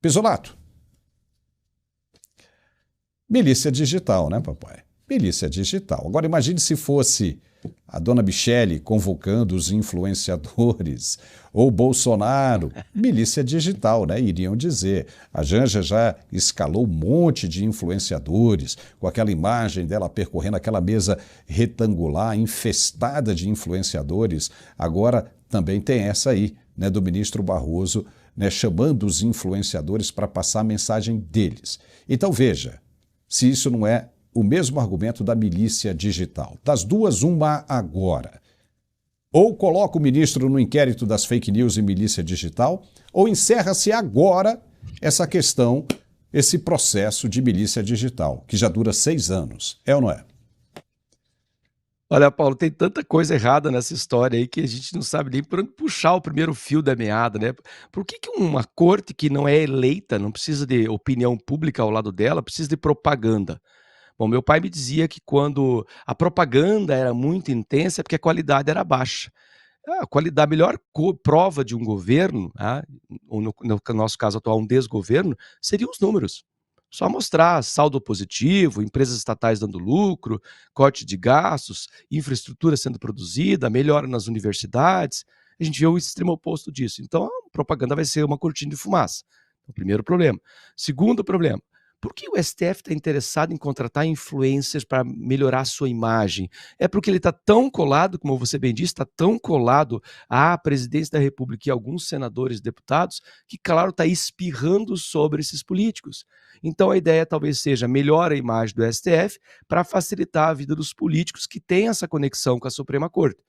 Pisolato. Milícia digital, né, papai? Milícia digital. Agora imagine se fosse a dona Michele convocando os influenciadores, ou Bolsonaro, milícia digital, né? Iriam dizer. A Janja já escalou um monte de influenciadores, com aquela imagem dela percorrendo aquela mesa retangular, infestada de influenciadores. Agora também tem essa aí, né, do ministro Barroso, né, chamando os influenciadores para passar a mensagem deles. Então veja, se isso não é o mesmo argumento da milícia digital. Das duas, uma agora. Ou coloca o ministro no inquérito das fake news e milícia digital, ou encerra-se agora essa questão, esse processo de milícia digital, que já dura 6 anos. É ou não é? Olha, Paulo, tem tanta coisa errada nessa história aí que a gente não sabe nem por onde puxar o primeiro fio da meada, né? Por que uma corte que não é eleita, não precisa de opinião pública ao lado dela, precisa de propaganda? Bom, meu pai me dizia que quando a propaganda era muito intensa é porque a qualidade era baixa. A melhor prova de um governo, ou no nosso caso atual, um desgoverno, seriam os números. Só mostrar saldo positivo, empresas estatais dando lucro, corte de gastos, infraestrutura sendo produzida, melhora nas universidades. A gente vê o extremo oposto disso. Então, a propaganda vai ser uma cortina de fumaça. O primeiro problema. Segundo problema, por que o STF está interessado em contratar influencers para melhorar a sua imagem? É porque ele está tão colado, como você bem disse, está tão colado à presidência da República e alguns senadores e deputados, que, claro, está espirrando sobre esses políticos. Então a ideia talvez seja melhorar a imagem do STF para facilitar a vida dos políticos que têm essa conexão com a Suprema Corte.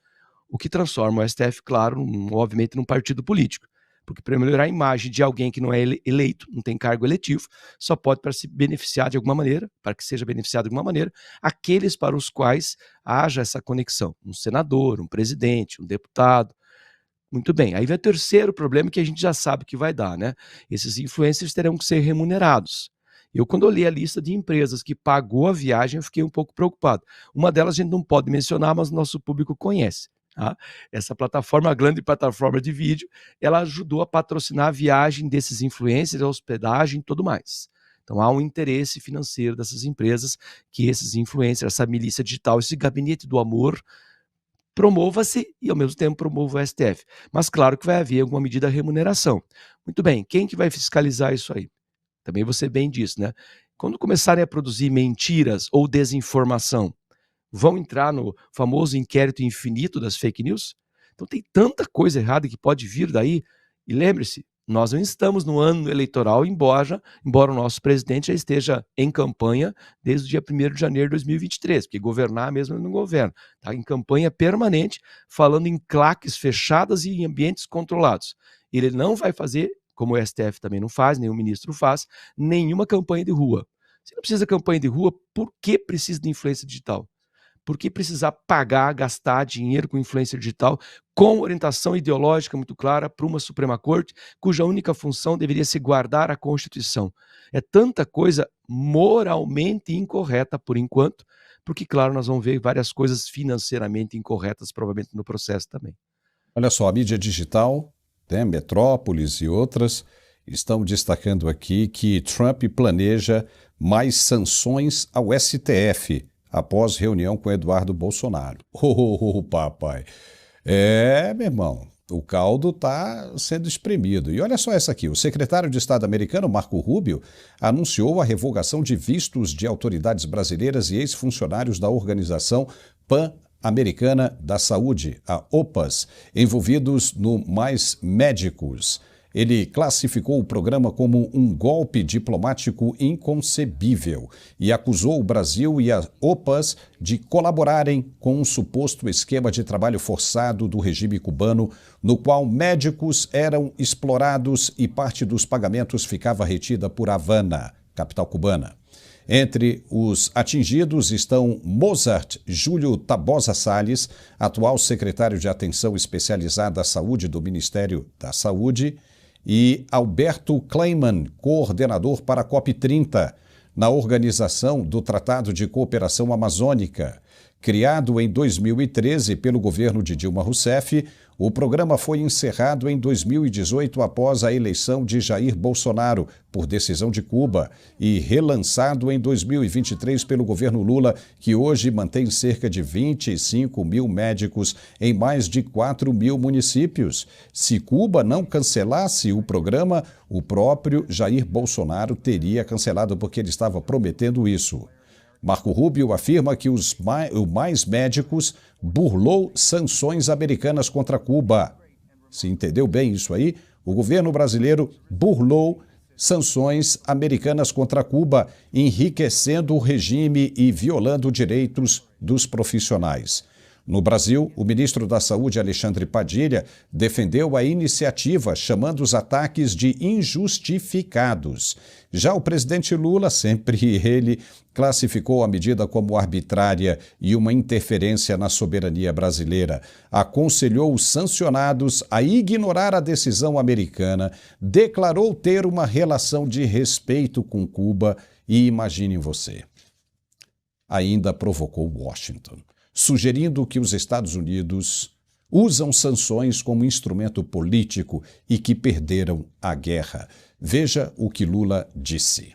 O que transforma o STF, claro, obviamente, num partido político. Porque para melhorar a imagem de alguém que não é eleito, não tem cargo eletivo, só pode para se beneficiar de alguma maneira, para que seja beneficiado de alguma maneira, aqueles para os quais haja essa conexão. Um senador, um presidente, um deputado. Muito bem, aí vem o terceiro problema que a gente já sabe que vai dar, né? Esses influencers terão que ser remunerados. Eu, quando olhei a lista de empresas que pagou a viagem, eu fiquei um pouco preocupado. Uma delas a gente não pode mencionar, mas o nosso público conhece. Tá? Essa plataforma, a grande plataforma de vídeo, ela ajudou a patrocinar a viagem desses influencers, a hospedagem e tudo mais. Então há um interesse financeiro dessas empresas que esses influencers, essa milícia digital, esse gabinete do amor, promova-se e ao mesmo tempo promova o STF. Mas claro que vai haver alguma medida de remuneração. Muito bem, quem que vai fiscalizar isso aí? Também você bem disse, né? Quando começarem a produzir mentiras ou desinformação, vão entrar no famoso inquérito infinito das fake news? Então tem tanta coisa errada que pode vir daí. E lembre-se, nós não estamos no ano eleitoral, embora o nosso presidente já esteja em campanha desde o dia 1º de janeiro de 2023, porque governar mesmo ele não governa. Está em campanha permanente, falando em claques fechadas e em ambientes controlados. Ele não vai fazer, como o STF também não faz, nenhum ministro faz, nenhuma campanha de rua. Se não precisa de campanha de rua, por que precisa de influência digital? Por que precisar pagar, gastar dinheiro com influência digital com orientação ideológica muito clara para uma Suprema Corte, cuja única função deveria ser guardar a Constituição? É tanta coisa moralmente incorreta por enquanto, porque, claro, nós vamos ver várias coisas financeiramente incorretas, provavelmente no processo também. Olha só, a mídia digital, né, Metrópolis e outras, estão destacando aqui que Trump planeja mais sanções ao STF, após reunião com Eduardo Bolsonaro. Papai. Meu irmão, o caldo está sendo espremido. E olha só essa aqui, o secretário de Estado americano, Marco Rubio, anunciou a revogação de vistos de autoridades brasileiras e ex-funcionários da Organização Pan-Americana da Saúde, a OPAS, envolvidos no Mais Médicos. Ele classificou o programa como um golpe diplomático inconcebível e acusou o Brasil e a OPAS de colaborarem com um suposto esquema de trabalho forçado do regime cubano, no qual médicos eram explorados e parte dos pagamentos ficava retida por Havana, capital cubana. Entre os atingidos estão Mozart Júlio Tabosa Salles, atual secretário de Atenção Especializada à Saúde do Ministério da Saúde, e Alberto Kleiman, coordenador para a COP30, na organização do Tratado de Cooperação Amazônica. Criado em 2013 pelo governo de Dilma Rousseff, o programa foi encerrado em 2018 após a eleição de Jair Bolsonaro, por decisão de Cuba, e relançado em 2023 pelo governo Lula, que hoje mantém cerca de 25 mil médicos em mais de 4 mil municípios. Se Cuba não cancelasse o programa, o próprio Jair Bolsonaro teria cancelado porque ele estava prometendo isso. Marco Rubio afirma que o Mais Médicos burlou sanções americanas contra Cuba. Se entendeu bem isso aí? O governo brasileiro burlou sanções americanas contra Cuba, enriquecendo o regime e violando direitos dos profissionais. No Brasil, o ministro da Saúde, Alexandre Padilha, defendeu a iniciativa, chamando os ataques de injustificados. Já o presidente Lula, sempre ele, classificou a medida como arbitrária e uma interferência na soberania brasileira. Aconselhou os sancionados a ignorar a decisão americana, declarou ter uma relação de respeito com Cuba e, imaginem você, ainda provocou Washington, sugerindo que os Estados Unidos usam sanções como instrumento político e que perderam a guerra. Veja o que Lula disse.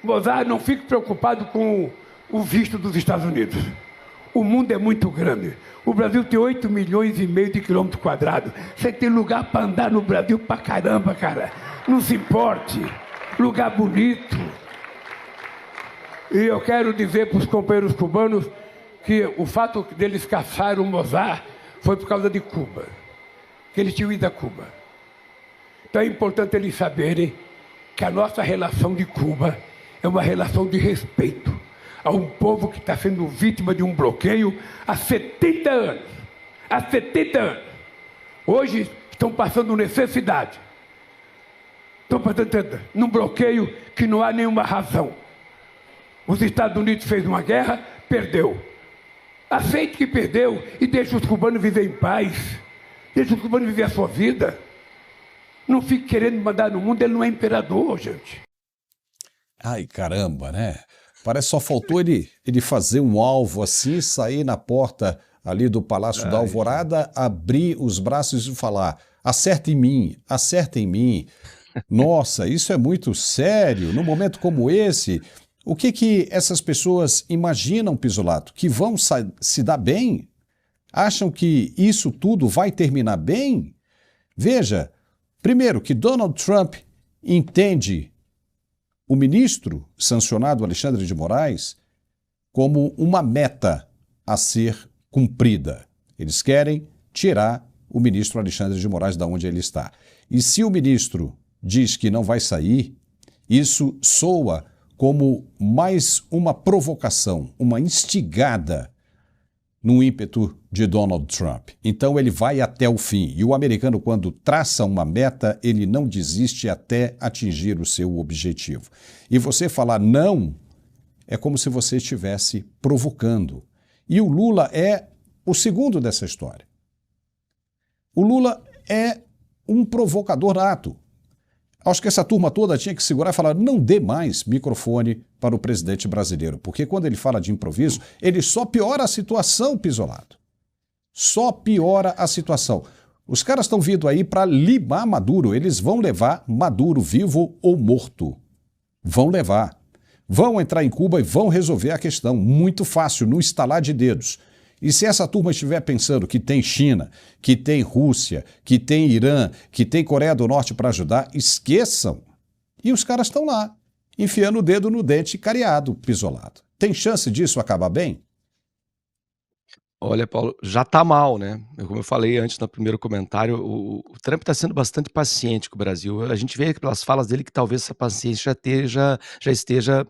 Mozart, não fique preocupado com o visto dos Estados Unidos. O mundo é muito grande. O Brasil tem 8,5 milhões de quilômetros quadrados. Você tem lugar para andar no Brasil pra caramba, cara. Não se importe. Lugar bonito. E eu quero dizer para os companheiros cubanos que o fato deles caçarem o Mozart foi por causa de Cuba, que eles tinham ido a Cuba. Então é importante eles saberem que a nossa relação de Cuba é uma relação de respeito a um povo que está sendo vítima de um bloqueio há 70 anos. Há 70 anos. Hoje estão passando necessidade. Estão passando num bloqueio que não há nenhuma razão. Os Estados Unidos fez uma guerra, perdeu. Aceite que perdeu e deixe os cubanos viver em paz. Deixe os cubanos viver a sua vida. Não fique querendo mandar no mundo, ele não é imperador, gente. Ai, caramba, né? Parece que só faltou ele fazer um alvo assim, sair na porta ali do Palácio da Alvorada, abrir os braços e falar: acerta em mim, acerta em mim. Nossa, isso é muito sério. Num momento como esse, o que essas pessoas imaginam, Pisolato? Que vão se dar bem? Acham que isso tudo vai terminar bem? Veja, primeiro que Donald Trump entende o ministro sancionado Alexandre de Moraes como uma meta a ser cumprida. Eles querem tirar o ministro Alexandre de Moraes de onde ele está. E se o ministro diz que não vai sair, isso soa como mais uma provocação, uma instigada no ímpeto de Donald Trump. Então ele vai até o fim. E o americano, quando traça uma meta, ele não desiste até atingir o seu objetivo. E você falar não é como se você estivesse provocando. E o Lula é o segundo dessa história. O Lula é um provocador nato. Acho que essa turma toda tinha que segurar e falar: não dê mais microfone para o presidente brasileiro, porque quando ele fala de improviso, ele só piora a situação, Pisolato. Só piora a situação. Os caras estão vindo aí para limar Maduro, eles vão levar Maduro vivo ou morto. Vão levar. Vão entrar em Cuba e vão resolver a questão. Muito fácil, no estalar de dedos. E se essa turma estiver pensando que tem China, que tem Rússia, que tem Irã, que tem Coreia do Norte para ajudar, esqueçam. E os caras estão lá, enfiando o dedo no dente cariado, Pisolato. Tem chance disso acabar bem? Olha, Paulo, já está mal, né? Como eu falei antes no primeiro comentário, o Trump está sendo bastante paciente com o Brasil. A gente vê pelas falas dele que talvez essa paciência já esteja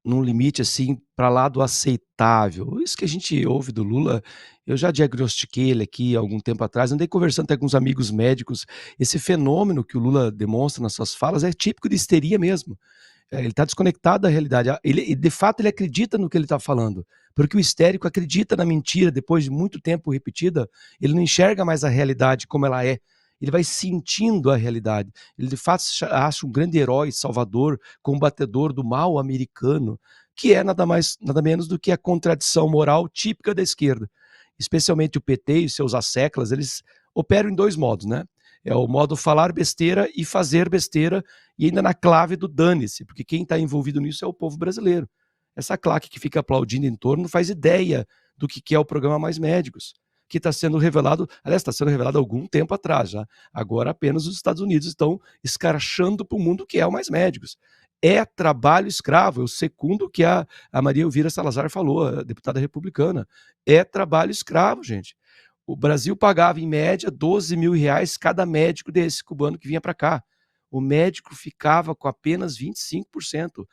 num limite assim para lá do aceitável. Isso que a gente ouve do Lula, eu já diagnostiquei ele aqui há algum tempo atrás, andei conversando até com uns amigos médicos. Esse fenômeno que o Lula demonstra nas suas falas é típico de histeria mesmo. Ele está desconectado da realidade. De fato, ele acredita no que ele está falando. Porque o histérico acredita na mentira, depois de muito tempo repetida, ele não enxerga mais a realidade como ela é. Ele vai sentindo a realidade. Ele, de fato, acha um grande herói, salvador, combatedor do mal americano, que é nada menos do que a contradição moral típica da esquerda. Especialmente o PT e seus asseclas, eles operam em dois modos, né? É o modo falar besteira e fazer besteira, e ainda na clave do dane-se, porque quem está envolvido nisso é o povo brasileiro. Essa claque que fica aplaudindo em torno não faz ideia do que é o programa Mais Médicos, que está sendo revelado, aliás, está sendo revelado há algum tempo atrás já. Agora apenas os Estados Unidos estão escrachando para o mundo o que é o Mais Médicos. É trabalho escravo, eu secundo o que a Maria Elvira Salazar falou, a deputada republicana. É trabalho escravo, gente. O Brasil pagava, em média, R$12 mil cada médico desse cubano que vinha para cá. O médico ficava com apenas 25%.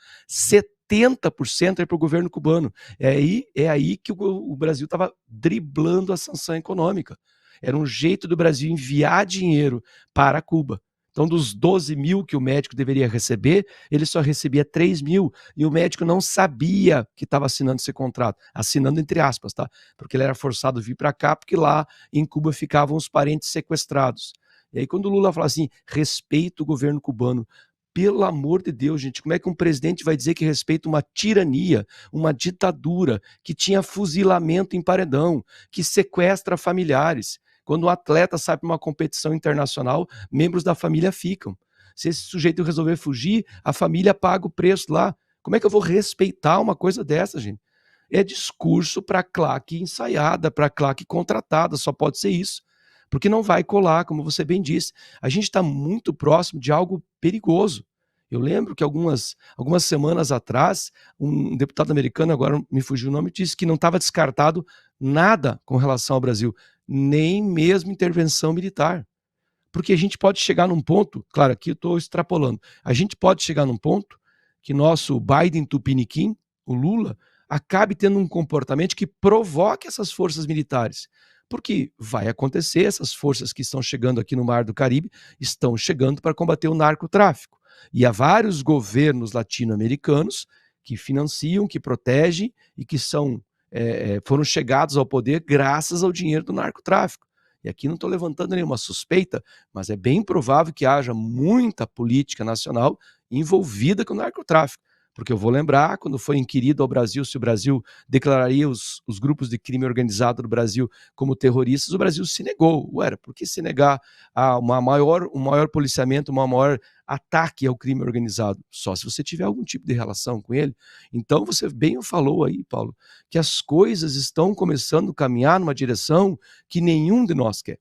80% é para o governo cubano. É aí que o Brasil estava driblando a sanção econômica. Era um jeito do Brasil enviar dinheiro para Cuba. Então, dos 12 mil que o médico deveria receber, ele só recebia 3 mil, e o médico não sabia que estava assinando esse contrato, assinando entre aspas, tá? Porque ele era forçado a vir para cá, porque lá em Cuba ficavam os parentes sequestrados. E aí, quando o Lula fala assim, respeita o governo cubano, pelo amor de Deus, gente, como é que um presidente vai dizer que respeita uma tirania, uma ditadura, que tinha fuzilamento em paredão, que sequestra familiares? Quando um atleta sai para uma competição internacional, membros da família ficam. Se esse sujeito resolver fugir, a família paga o preço lá. Como é que eu vou respeitar uma coisa dessa, gente? É discurso para claque ensaiada, para claque contratada, só pode ser isso. Porque não vai colar, como você bem disse. A gente está muito próximo de algo perigoso. Eu lembro que algumas semanas atrás, um deputado americano, agora me fugiu o nome, disse que não estava descartado nada com relação ao Brasil, nem mesmo intervenção militar. Porque a gente pode chegar num ponto, claro, aqui eu estou extrapolando, a gente pode chegar num ponto que nosso Biden tupiniquim, o Lula, acabe tendo um comportamento que provoque essas forças militares. Porque vai acontecer, essas forças que estão chegando aqui no Mar do Caribe estão chegando para combater o narcotráfico. E há vários governos latino-americanos que financiam, que protegem e que foram chegados ao poder graças ao dinheiro do narcotráfico. E aqui não estou levantando nenhuma suspeita, mas é bem provável que haja muita política nacional envolvida com o narcotráfico. Porque eu vou lembrar, quando foi inquirido ao Brasil se o Brasil declararia os grupos de crime organizado do Brasil como terroristas, o Brasil se negou. Ué, por que se negar a um maior policiamento, um maior ataque ao crime organizado? Só se você tiver algum tipo de relação com ele. Então, você bem falou aí, Paulo, que as coisas estão começando a caminhar numa direção que nenhum de nós quer.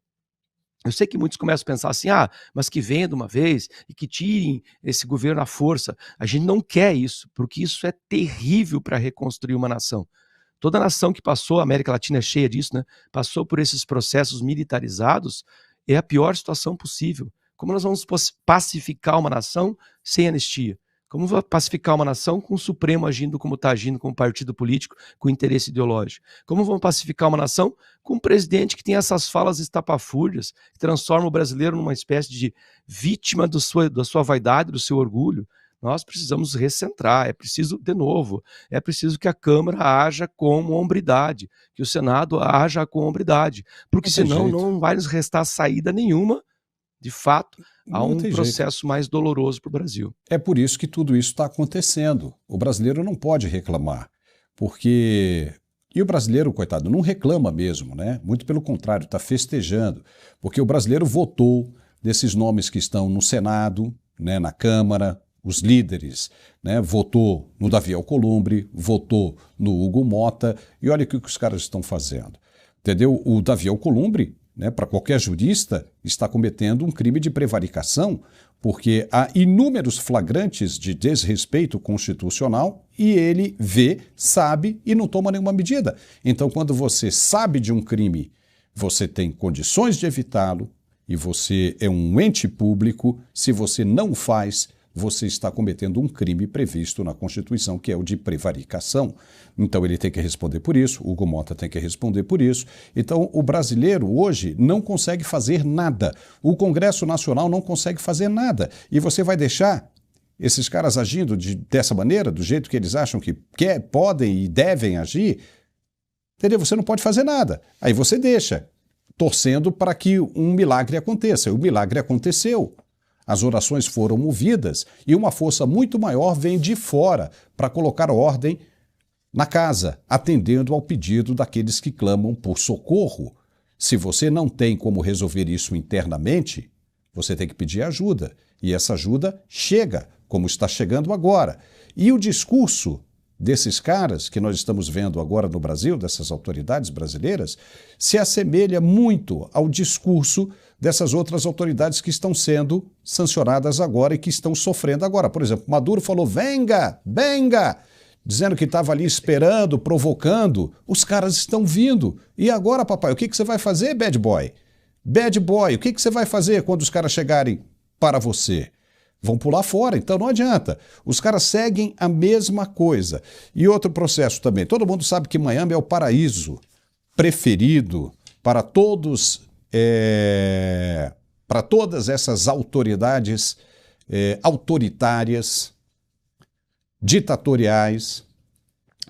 Eu sei que muitos começam a pensar assim, mas que venha de uma vez e que tirem esse governo à força. A gente não quer isso, porque isso é terrível para reconstruir uma nação. Toda nação que passou, a América Latina é cheia disso, né? Passou por esses processos militarizados, é a pior situação possível. Como nós vamos pacificar uma nação sem anistia? Como pacificar uma nação com o Supremo agindo como está agindo, com o partido político, com interesse ideológico? Como vamos pacificar uma nação com um presidente que tem essas falas estapafúrdias, que transforma o brasileiro numa espécie de vítima da sua vaidade, do seu orgulho? Nós precisamos recentrar, é preciso que a Câmara haja com hombridade, que o Senado haja com hombridade, porque senão não vai nos restar saída nenhuma. De fato, há um processo mais doloroso para o Brasil. É por isso que tudo isso está acontecendo. O brasileiro não pode reclamar, porque... E o brasileiro, coitado, não reclama mesmo, né? Muito pelo contrário, está festejando, porque o brasileiro votou desses nomes que estão no Senado, né, na Câmara, os líderes, né? Votou no Davi Alcolumbre, votou no Hugo Mota, e olha o que os caras estão fazendo. Entendeu? O Davi Alcolumbre, né, para qualquer jurista, está cometendo um crime de prevaricação, porque há inúmeros flagrantes de desrespeito constitucional e ele vê, sabe e não toma nenhuma medida. Então, quando você sabe de um crime, você tem condições de evitá-lo e você é um ente público. Se você não o faz, você está cometendo um crime previsto na Constituição, que é o de prevaricação. Então ele tem que responder por isso, o Hugo Mota tem que responder por isso. Então o brasileiro hoje não consegue fazer nada. O Congresso Nacional não consegue fazer nada. E você vai deixar esses caras agindo dessa maneira, do jeito que eles acham que podem e devem agir? Entendeu? Você não pode fazer nada. Aí você deixa, torcendo para que um milagre aconteça. E o milagre aconteceu. As orações foram ouvidas e uma força muito maior vem de fora para colocar ordem na casa, atendendo ao pedido daqueles que clamam por socorro. Se você não tem como resolver isso internamente, você tem que pedir ajuda. E essa ajuda chega, como está chegando agora. E o discurso desses caras que nós estamos vendo agora no Brasil, dessas autoridades brasileiras, se assemelha muito ao discurso dessas outras autoridades que estão sendo sancionadas agora e que estão sofrendo agora. Por exemplo, Maduro falou, venga, venga, dizendo que estava ali esperando, provocando. Os caras estão vindo. E agora, papai, o que você vai fazer, bad boy? Bad boy, o que você vai fazer quando os caras chegarem para você? vão pular fora, então não adianta. Os caras seguem a mesma coisa. E outro processo também, todo mundo sabe que Miami é o paraíso preferido para todos, para todas essas autoridades autoritárias, ditatoriais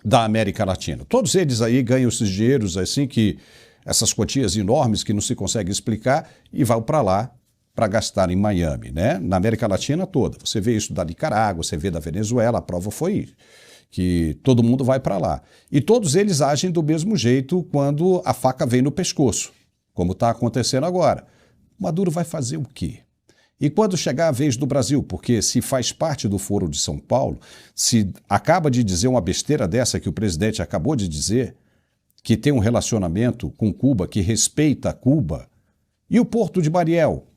da América Latina. Todos eles aí ganham esses dinheiros assim que essas quantias enormes que não se consegue explicar e vão para lá para gastar em Miami, né? Na América Latina toda. Você vê isso da Nicarágua, você vê da Venezuela, a prova foi que todo mundo vai para lá. E todos eles agem do mesmo jeito quando a faca vem no pescoço, como está acontecendo agora. Maduro vai fazer o quê? E quando chegar a vez do Brasil, porque se faz parte do Foro de São Paulo, se acaba de dizer uma besteira dessa que o presidente acabou de dizer, que tem um relacionamento com Cuba, que respeita Cuba, e o Porto de Mariel,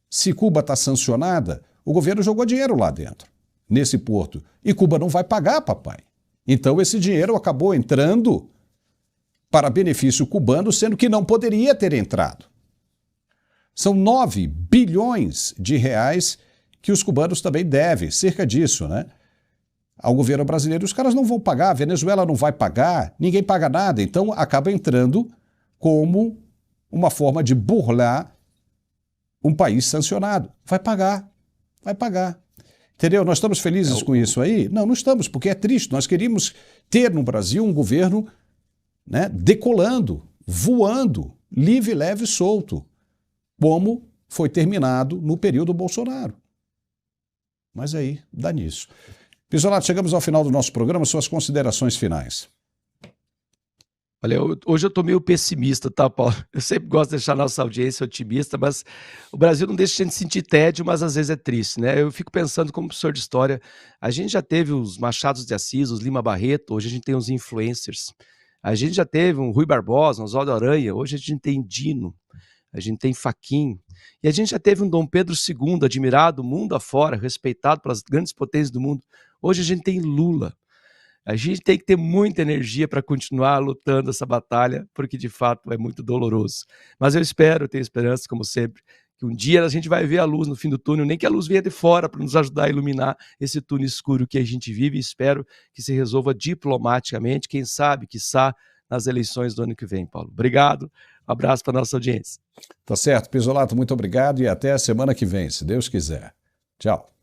se Cuba está sancionada, o governo jogou dinheiro lá dentro, nesse porto, e Cuba não vai pagar, papai. Então esse dinheiro acabou entrando para benefício cubano, sendo que não poderia ter entrado. São 9 bilhões de reais que os cubanos também devem, cerca disso, né? Ao governo brasileiro. Os caras não vão pagar, a Venezuela não vai pagar, ninguém paga nada. Então acaba entrando como uma forma de burlar um país sancionado. Vai pagar, vai pagar. Entendeu? Nós estamos felizes com isso aí? Não, não estamos, porque é triste. Nós queríamos ter no Brasil um governo, né, decolando, voando, livre, leve e solto, como foi terminado no período Bolsonaro. Mas aí, dá nisso. Pisolato, chegamos ao final do nosso programa, suas considerações finais. Olha, hoje eu estou meio pessimista, tá, Paulo? Eu sempre gosto de deixar a nossa audiência otimista, mas o Brasil não deixa a gente sentir tédio, mas às vezes é triste, né? Eu fico pensando como professor de história, a gente já teve os Machados de Assis, os Lima Barreto, hoje a gente tem os influencers. A gente já teve um Rui Barbosa, um Oswaldo Aranha, hoje a gente tem Dino, a gente tem Fachin, e a gente já teve um Dom Pedro II, admirado mundo afora, respeitado pelas grandes potências do mundo. Hoje a gente tem Lula. A gente tem que ter muita energia para continuar lutando essa batalha, porque de fato é muito doloroso. Mas eu tenho esperança, como sempre, que um dia a gente vai ver a luz no fim do túnel, nem que a luz venha de fora para nos ajudar a iluminar esse túnel escuro que a gente vive, e espero que se resolva diplomaticamente, quem sabe, quiçá, nas eleições do ano que vem, Paulo. Obrigado, um abraço para a nossa audiência. Tá certo, Pisolato, muito obrigado e até a semana que vem, se Deus quiser. Tchau.